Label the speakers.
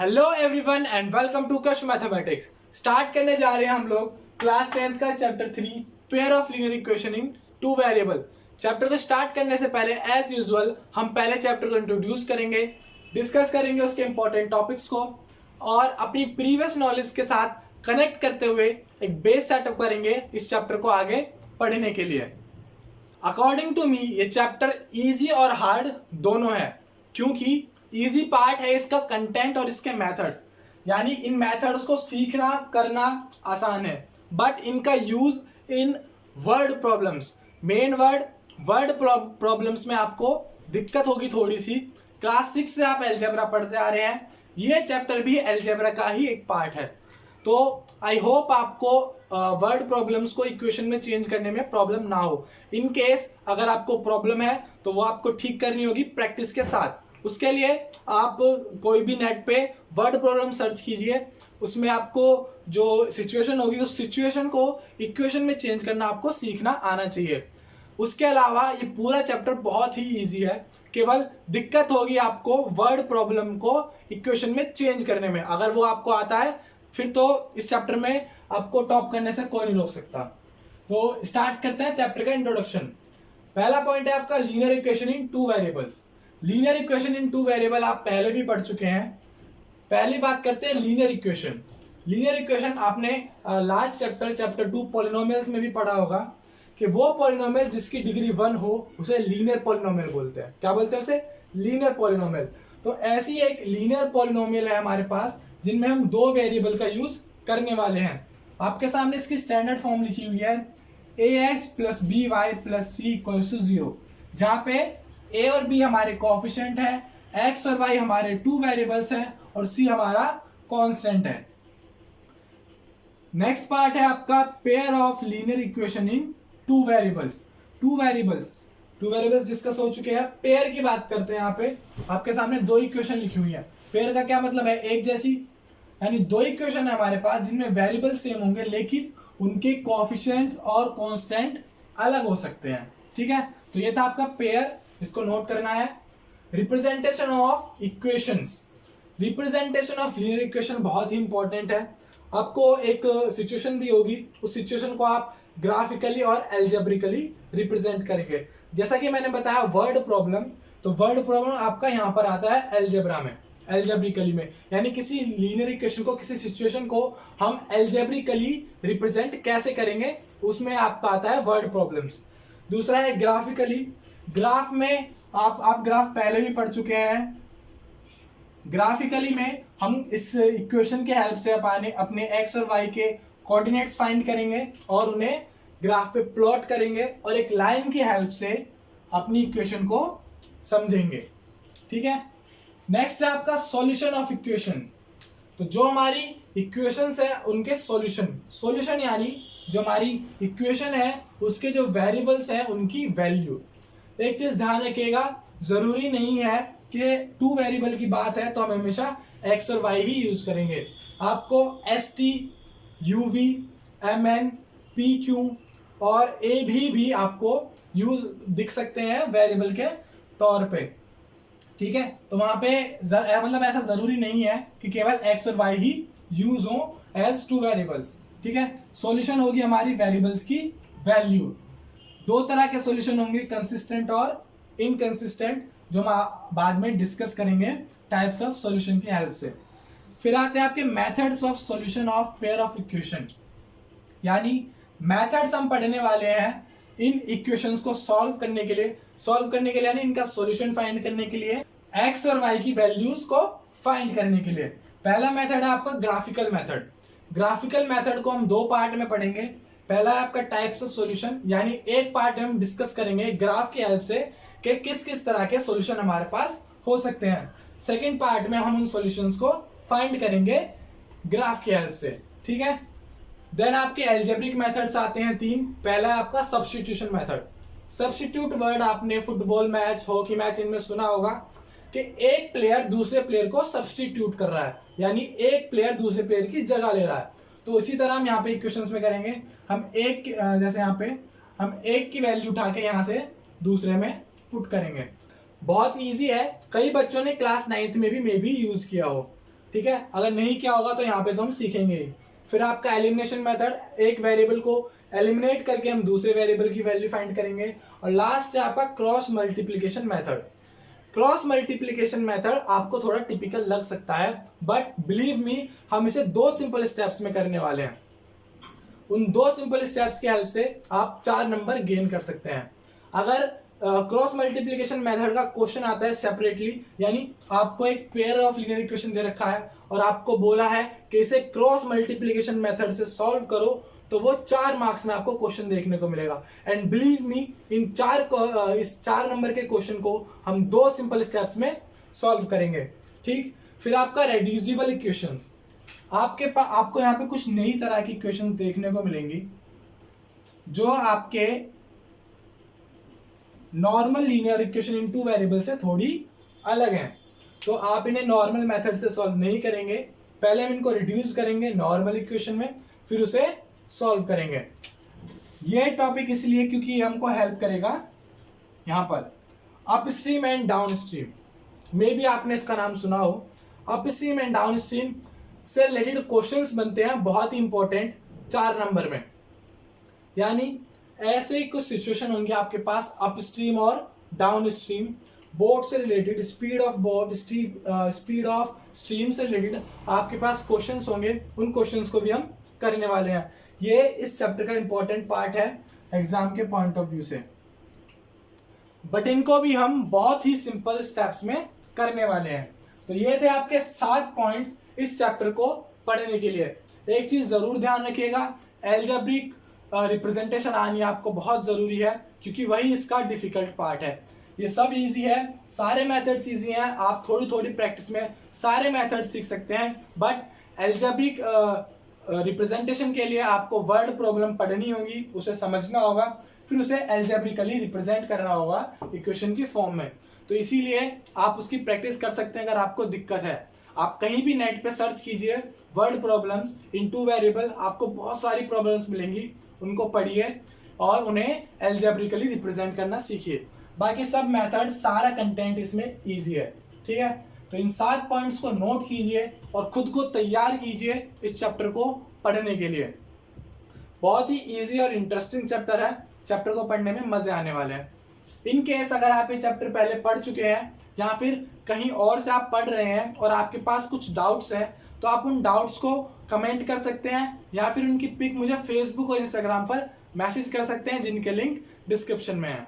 Speaker 1: Hello everyone and welcome to crush mathematics. Start करने जा रहे हैं हम लोग क्लास 10th का chapter 3 pair of linear equation in two variable. Chapter को स्टार्ट करने से पहले एज यूजुअल हम पहले चैप्टर को इंट्रोड्यूस करेंगे, डिस्कस करेंगे उसके इंपॉर्टेंट टॉपिक्स को और अपनी प्रीवियस नॉलेज के साथ कनेक्ट करते हुए एक बेस सेटअप करेंगे इस चैप्टर को आगे पढ़ने के लिए। अकॉर्डिंग टू मी ये चैप्टर इजी और हार्ड दोनों है, क्योंकि इजी पार्ट है इसका कंटेंट और इसके मेथड्स, यानी इन मेथड्स को सीखना करना आसान है, बट इनका use in word problems, main word problems में आपको दिक्कत होगी थोड़ी सी। क्लास 6 से आप अलजेब्रा पढ़ते आ रहे हैं, ये चैप्टर भी अलजेब्रा का ही एक पार्ट है। तो आई होप आपको वर्ड प्रॉब्लम्स को इक्वेशन में चेंज करने में प्रॉब्लम ना हो। इन केस अगर आपको प्रॉब्लम है तो वो आपको ठीक करनी होगी प्रैक्टिस के साथ। उसके लिए आप कोई भी नेट पे वर्ड प्रॉब्लम सर्च कीजिए, उसमें आपको जो सिचुएशन होगी उस सिचुएशन को इक्वेशन में चेंज करना आपको सीखना आना चाहिए। उसके अलावा ये पूरा चैप्टर बहुत ही इजी है, केवल दिक्कत होगी आपको वर्ड प्रॉब्लम को इक्वेशन में चेंज करने में। अगर वो आपको आता है फिर तो इस चैप्टर में आपको टॉप करने से कोई नहीं रोक सकता। तो स्टार्ट करते हैं चैप्टर का इंट्रोडक्शन। पहला पॉइंट है आपका linear equation in two variables. Linear equation in two variable आप पहले भी पढ़ चुके हैं। पहली बात करते हैं लीनियर इक्वेशन। लीनियर इक्वेशन आपने लास्ट चैप्टर 2 पॉलिनोमियल्स में भी पढ़ा होगा कि वो पॉलिनोमियल जिसकी डिग्री 1 हो उसे लीनियर पॉलिनोमियल बोलते हैं। क्या बोलते हैं उसे? Linear polynomial. तो ऐसी एक लीनियर पॉलिनोमियल है हमारे पास जिनमें हम दो वेरिएबल का यूज करने वाले हैं। आपके सामने इसकी स्टैंडर्ड फॉर्म लिखी हुई है ax + by + c = 0, जहां पे a और b हमारे कोएफिशिएंट है, x और y हमारे टू वेरिएबल्स हैं और c हमारा कांस्टेंट है। नेक्स्ट पार्ट है आपका pair of linear equation in two variables. Two variables discuss हो चुके हैं। पेयर की बात करते हैं। यहाँ पे आपके सामने दो इक्वेशन लिखी हुई है। पेयर का क्या मतलब है? एक जैसी, यानी दो इक्वेशन है हमारे पास जिनमें वेरिएबल सेम होंगे लेकिन उनके कोएफिशिएंट्स और कांस्टेंट अलग हो सकते हैं। ठीक है, तो ये था आपका पेयर, इसको नोट करना है। Representation of equations, representation of linear equation बहुत ही इंपॉर्टेंट है। आपको एक सिचुएशन दी होगी, उस सिचुएशन को आप ग्राफिकली और एल्जेब्रिकली रिप्रेजेंट करेंगे। जैसा कि मैंने बताया वर्ड प्रॉब्लम, तो वर्ड प्रॉब्लम आपका यहाँ पर आता है एल्जेब्रा में, एल्जेब्रिकली में, यानी किसी लीनियर इक्वेशन को, किसी सिचुएशन को हम एल्जेब्रिकली रिप्रेजेंट कैसे करेंगे, उसमें आपका आता है वर्ड प्रॉब्लम्स। दूसरा है ग्राफिकली। ग्राफ में आप ग्राफ पहले भी पढ़ चुके हैं। ग्राफिकली में हम इस इक्वेशन के हेल्प से अपने एक्स और वाई के कोऑर्डिनेट्स फाइंड करेंगे और उन्हें ग्राफ पे प्लॉट करेंगे और एक लाइन की हेल्प से अपनी इक्वेशन को समझेंगे। ठीक है, नेक्स्ट है आपका सॉल्यूशन ऑफ इक्वेशन। तो जो हमारी इक्वेशंस है उनके सॉल्यूशन यानी जो हमारी इक्वेशन है उसके जो वेरिएबल्स हैं उनकी वैल्यू। एक चीज ध्यान रखिएगा, जरूरी नहीं है कि टू वेरिएबल की बात है तो हम हमेशा एक्स और वाई ही यूज करेंगे। आपको S T, U V, M N, P Q और ए भी आपको यूज दिख सकते हैं वेरिएबल के तौर पे। ठीक है, तो वहां पे मतलब ऐसा जरूरी नहीं है कि केवल एक्स और वाई ही यूज हो एज टू वेरिएबल्स। ठीक है, सॉल्यूशन होगी हमारी वेरिएबल्स की वैल्यू। दो तरह के सॉल्यूशन होंगे, कंसिस्टेंट और इनकंसिस्टेंट, जो हम बाद में डिस्कस करेंगे टाइप्स ऑफ सॉल्यूशन की हेल्प से। फिर आते हैं आपके methods of solution of pair of equation, यानी मेथड्स हम पढ़ने वाले हैं इन इक्वेशंस को सॉल्व करने के लिए यानी इनका सॉल्यूशन फाइंड करने के लिए, एक्स और वाई की वैल्यूज को फाइंड करने के लिए। पहला मेथड है आपका ग्राफिकल मेथड। ग्राफिकल मेथड को हम दो पार्ट में पढ़ेंगे। पहला है आपका टाइप्स ऑफ सॉल्यूशन, यानी एक पार्ट में हम डिस्कस करेंगे ग्राफ की हेल्प से कि किस किस तरह के सॉल्यूशन हमारे पास हो सकते हैं। सेकंड पार्ट में हम उन सॉल्यूशंस को फाइंड करेंगे ग्राफ की हेल्प से। ठीक है, देन आपके एल्जेब्रिक मेथड्स आते हैं 3। पहला है आपका सब्स्टिट्यूशन मेथड। सब्स्टिट्यूट वर्ड आपने फुटबॉल मैच, हॉकी मैच इनमें सुना होगा कि एक प्लेयर दूसरे प्लेयर को सब्स्टिट्यूट कर रहा है, यानी एक प्लेयर दूसरे प्लेयर की जगह ले रहा है। तो इसी तरह हम यहाँ पे इक्वेशंस में करेंगे। हम एक, जैसे यहाँ पे हम एक की वैल्यू उठा के यहाँ से दूसरे में पुट करेंगे। बहुत इजी है, कई बच्चों ने क्लास 9th में भी यूज किया हो। ठीक है, अगर नहीं किया होगा तो यहाँ पे तो हम सीखेंगे ही। फिर आपका एलिमिनेशन मेथड, एक वेरिएबल को एलिमिनेट करके हम दूसरे वेरिएबल की वैल्यू फाइंड करेंगे। और लास्ट है आपका cross multiplication method. Cross multiplication method आपको थोड़ा टिपिकल लग सकता है, बट बिलीव मी हम इसे 2 सिंपल स्टेप्स में करने वाले हैं। उन 2 सिंपल स्टेप्स की हेल्प से आप 4 नंबर गेन कर सकते हैं। अगर क्रॉस मल्टीप्लीकेशन मेथड का क्वेश्चन आता है सेपरेटली, यानी आपको एक पेयर ऑफ लीनियर इक्वेशन दे रखा है और आपको बोला है कि इसे क्रॉस मल्टीप्लीकेशन मेथड से सॉल्व करो, तो वो 4 मार्क्स में आपको क्वेश्चन देखने को मिलेगा। एंड बिलीव मी इस 4 नंबर के क्वेश्चन को हम 2 सिंपल स्टेप्स में सॉल्व करेंगे। ठीक, फिर आपका रेड्यूसिबल इक्वेशंस, आपको यहाँ पे कुछ नई तरह की इक्वेशन देखने को मिलेंगी जो आपके नॉर्मल लीनियर इक्वेशन इन 2 वेरिएबल से थोड़ी अलग हैं। तो आप इन्हें नॉर्मल मेथड से सॉल्व नहीं करेंगे, पहले हम इनको रिड्यूस करेंगे नॉर्मल इक्वेशन में, फिर उसे सॉल्व करेंगे। ये टॉपिक इसलिए क्योंकि हमको हेल्प करेगा यहाँ पर अपस्ट्रीम एंड डाउनस्ट्रीम। मे भी आपने इसका नाम सुना हो। अपस्ट्रीम एंड डाउनस्ट्रीम से रिलेटेड क्वेश्चंस बनते हैं बहुत ही इंपॉर्टेंट 4 नंबर में। यानी ऐसे ही कुछ सिचुएशन होंगे आपके पास अपस्ट्रीम और डाउनस्ट्रीम, बोट से related, speed of boat, speed of stream से रिलेटेड आपके पास क्वेश्चंस होंगे। उन क्वेश्चंस को भी हम करने वाले हैं। ये इस चैप्टर का इंपॉर्टेंट पार्ट है एग्जाम के पॉइंट ऑफ व्यू से, बट इनको भी हम बहुत ही सिंपल स्टेप्स में करने वाले हैं। तो ये थे आपके 7 पॉइंट्स इस चैप्टर को पढ़ने के लिए। एक चीज जरूर ध्यान रखिएगा, एल्जेब्रिक रिप्रेजेंटेशन आनी आपको बहुत जरूरी है, क्योंकि वही इसका डिफिकल्ट पार्ट है। ये सब इजी है, सारे मेथड्स इजी हैं, आप थोड़ी थोड़ी प्रैक्टिस में सारे मेथड सीख सकते हैं। बट एल्जेब्रिक रिप्रेजेंटेशन के लिए आपको वर्ड प्रॉब्लम पढ़नी होगी, उसे समझना होगा, फिर उसे एल्जेब्रिकली रिप्रेजेंट करना होगा इक्वेशन की फॉर्म में। तो इसीलिए आप उसकी प्रैक्टिस कर सकते हैं। अगर आपको दिक्कत है, आप कहीं भी नेट पे सर्च कीजिए वर्ड प्रॉब्लम्स इन 2 वेरिएबल, आपको बहुत सारी प्रॉब्लम्स मिलेंगी, उनको पढ़िए और उन्हें एल्जेब्रिकली रिप्रेजेंट करना सीखिए। बाकी सब मेथड, सारा कंटेंट इसमें इजी है। ठीक है, तो इन 7 पॉइंट्स को नोट कीजिए और खुद को तैयार कीजिए इस चैप्टर को पढ़ने के लिए। बहुत ही इजी और इंटरेस्टिंग चैप्टर है, चैप्टर को पढ़ने में मजे आने वाले हैं। इन केस अगर आप ये चैप्टर पहले पढ़ चुके हैं या फिर कहीं और से आप पढ़ रहे हैं और आपके पास कुछ डाउट्स हैं, तो आप उन डाउट्स को कमेंट कर सकते हैं या फिर उनकी पिक मुझे फेसबुक और इंस्टाग्राम पर मैसेज कर सकते हैं, जिनके लिंक डिस्क्रिप्शन में है।